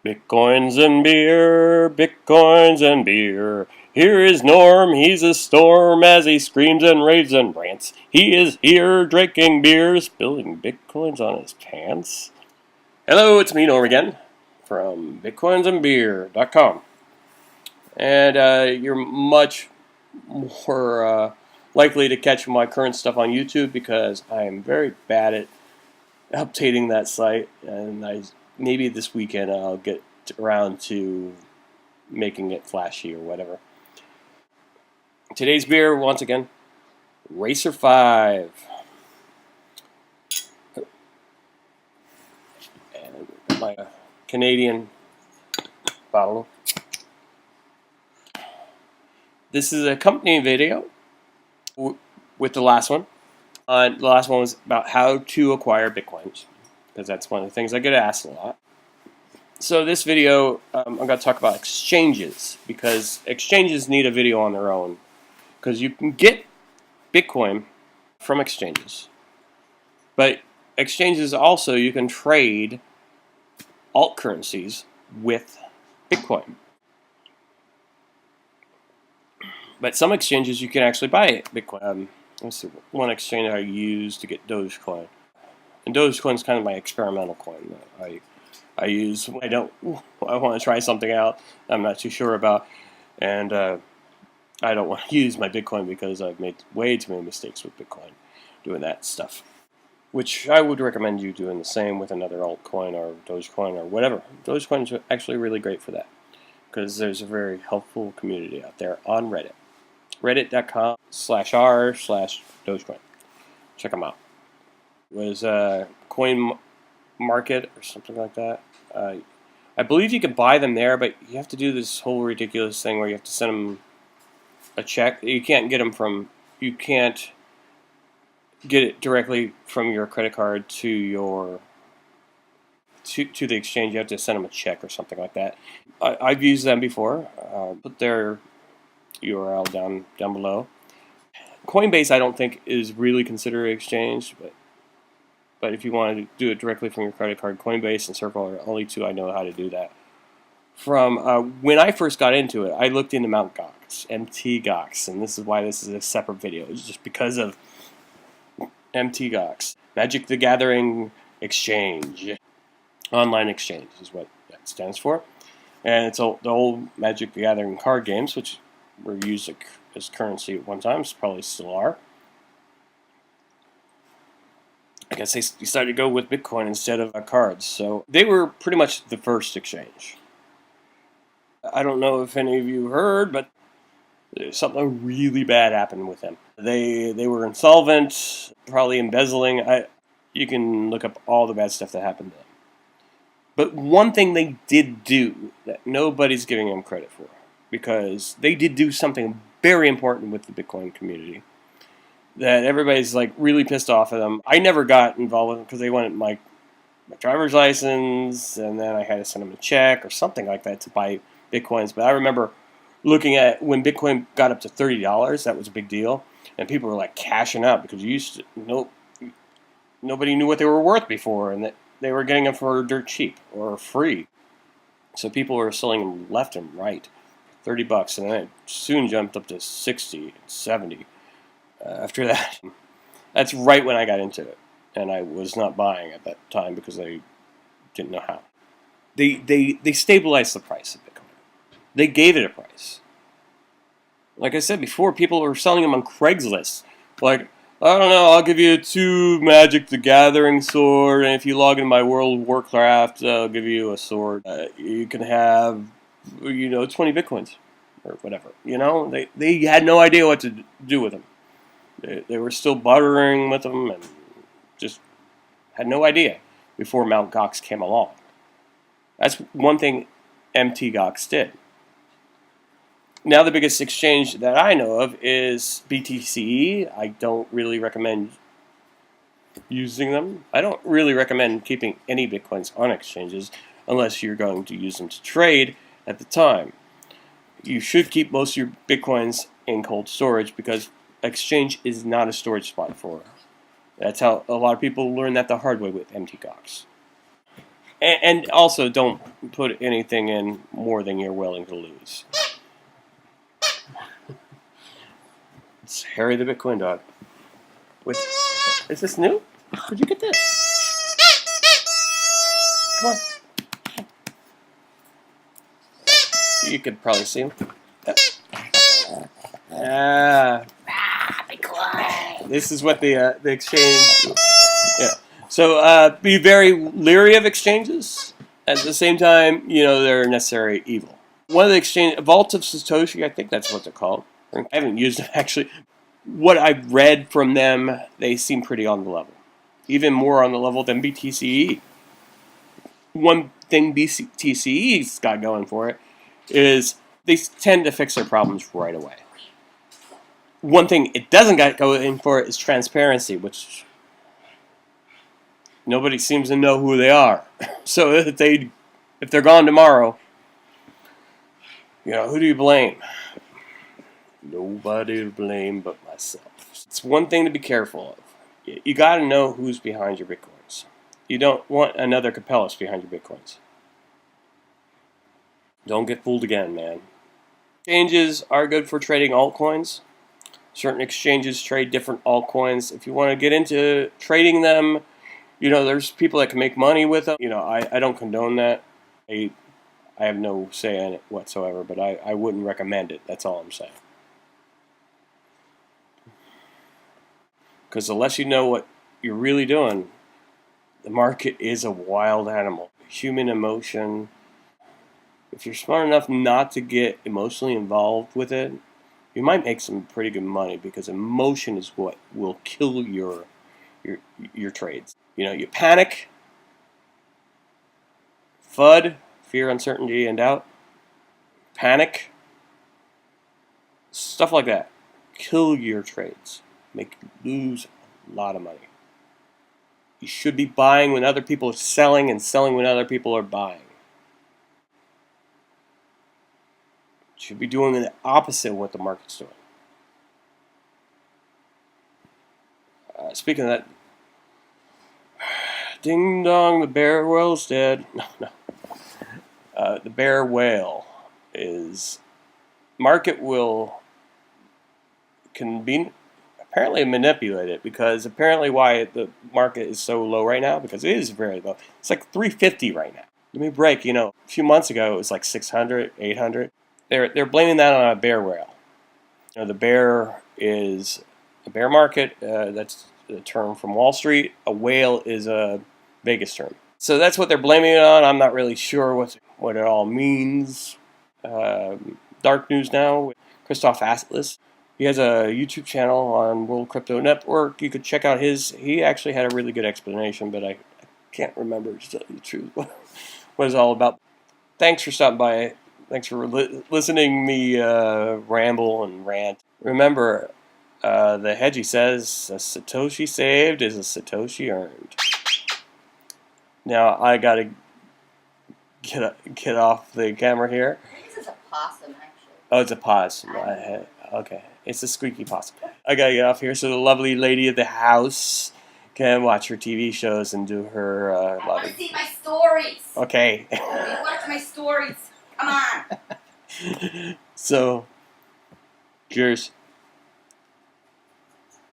Bitcoins and beer, bitcoins and beer. Here is Norm, he's a storm as he screams and raves and rants. He is here drinking beer, spilling bitcoins on his pants. Hello, it's me, Norm, again, from bitcoinsandbeer.com. And you're much more likely to catch my current stuff on YouTube because I am very bad at updating that site, and maybe this weekend I'll get around to making it flashy or whatever. Today's beer, once again, Racer 5. And my Canadian bottle. This is a company video with the last one. The last one was about how to acquire Bitcoins, because that's one of the things I get asked a lot. So this video, I'm going to talk about exchanges, because exchanges need a video on their own, because you can get Bitcoin from exchanges, but exchanges also, you can trade alt currencies with Bitcoin. But some exchanges you can actually buy Bitcoin. Let's see, one exchange I use to get Dogecoin, and Dogecoin is kind of my experimental coin that I use when I want to try something out I'm not too sure about, and I don't want to use my Bitcoin because I've made way too many mistakes with Bitcoin doing that stuff, which I would recommend you doing the same with another altcoin or Dogecoin or whatever. Dogecoin is actually really great for that, because there's a very helpful community out there on Reddit. Reddit.com/r/Dogecoin. Check them out. It was Coin Market or something like that. I believe you can buy them there, but you have to do this whole ridiculous thing where you have to send them a check. You can't get them from. You can't get it directly from your credit card to your to the exchange. You have to send them a check or something like that. I've used them before. Put their URL down below. Coinbase, I don't think is really considered an exchange, but if you want to do it directly from your credit card, Coinbase and Circle are the only two I know how to do that. From when I first got into it, I looked into Mt. Gox, MT Gox, and this is why this is a separate video. It's just because of MT Gox, Magic the Gathering Exchange, online exchange is what that stands for, and it's the old Magic the Gathering card games, which were used as currency at one time, probably still are. I guess they decided to go with Bitcoin instead of cards, so they were pretty much the first exchange. I don't know if any of you heard, but something really bad happened with them. They were insolvent, probably embezzling. You can look up all the bad stuff that happened to them. But one thing they did do that nobody's giving them credit for, because they did do something very important with the Bitcoin community that everybody's like really pissed off at them. I never got involved with them because they wanted my driver's license, and then I had to send them a check or something like that to buy Bitcoins. But I remember looking at when Bitcoin got up to $30, that was a big deal, and people were like cashing out because nobody knew what they were worth before, and that they were getting them for dirt cheap or free. So people were selling them left and right, $30, and then it soon jumped up to 60, 70. After that, that's right when I got into it, and I was not buying at that time because I didn't know how. They stabilized the price of Bitcoin. They gave it a price. Like I said before, people were selling them on Craigslist. Like, I don't know, I'll give you 2 Magic the Gathering sword, and if you log into my World of Warcraft, I'll give you a sword. You can have, 20 Bitcoins, or whatever. They had no idea what to do with them. They were still bartering with them and just had no idea before Mt. Gox came along. That's one thing MT Gox did. Now the biggest exchange that I know of is BTC. I don't really recommend using them. I don't really recommend keeping any Bitcoins on exchanges unless you're going to use them to trade at the time. You should keep most of your Bitcoins in cold storage because exchange is not a storage spot for. That's how a lot of people learn that the hard way with MT Gox. And also, don't put anything in more than you're willing to lose. It's Harry the Bitcoin dog. Is this new? Where'd you get this? Come on. You could probably see him. This is what the exchange. Yeah. So be very leery of exchanges. At the same time, they're necessary evil. One of the exchange, Vault of Satoshi, I think that's what they're called. I haven't used them actually. What I've read from them, they seem pretty on the level. Even more on the level than BTCE. One thing BTCE's got going for it is they tend to fix their problems right away. One thing it doesn't got going for it is transparency, which nobody seems to know who they are. So if they're gone tomorrow, who do you blame? Nobody to blame but myself. It's one thing to be careful of. You got to know who's behind your bitcoins. You don't want another Capellus behind your bitcoins. Don't get fooled again, man. Exchanges are good for trading altcoins. Certain exchanges trade different altcoins. If you want to get into trading them, there's people that can make money with them. I don't condone that. I have no say in it whatsoever, but I wouldn't recommend it. That's all I'm saying. Because unless you know what you're really doing, the market is a wild animal. Human emotion. If you're smart enough not to get emotionally involved with it, you might make some pretty good money, because emotion is what will kill your trades. You panic, FUD, fear, uncertainty, and doubt. Panic, stuff like that. Kill your trades. Make you lose a lot of money. You should be buying when other people are selling, and selling when other people are buying. You should be doing the opposite of what the market's doing. Speaking of that, ding dong, the bear whale's dead. No. The bear whale is market can be apparently manipulated, because apparently why the market is so low right now, because it is very low. It's like 350 right now. Let me break. A few months ago it was like 600, 800. They're blaming that on a bear whale. The bear is a bear market. That's a term from Wall Street. A whale is a Vegas term. So that's what they're blaming it on. I'm not really sure what it all means. Dark news now with Christoph Atlas. He has a YouTube channel on World Crypto Network. You could check out his. He actually had a really good explanation, but I can't remember, to tell you the truth, what it's all about. Thanks for stopping by. Thanks for listening me ramble and rant. Remember, the Hedgie says, a Satoshi saved is a Satoshi earned. Now, I got to get off the camera here. I think this is a possum, actually. Oh, it's a possum. Okay. It's a squeaky possum. I got to get off here so the lovely lady of the house can watch her TV shows and do her... I want to see my stories. Okay. Watch my stories. Come on. So, cheers.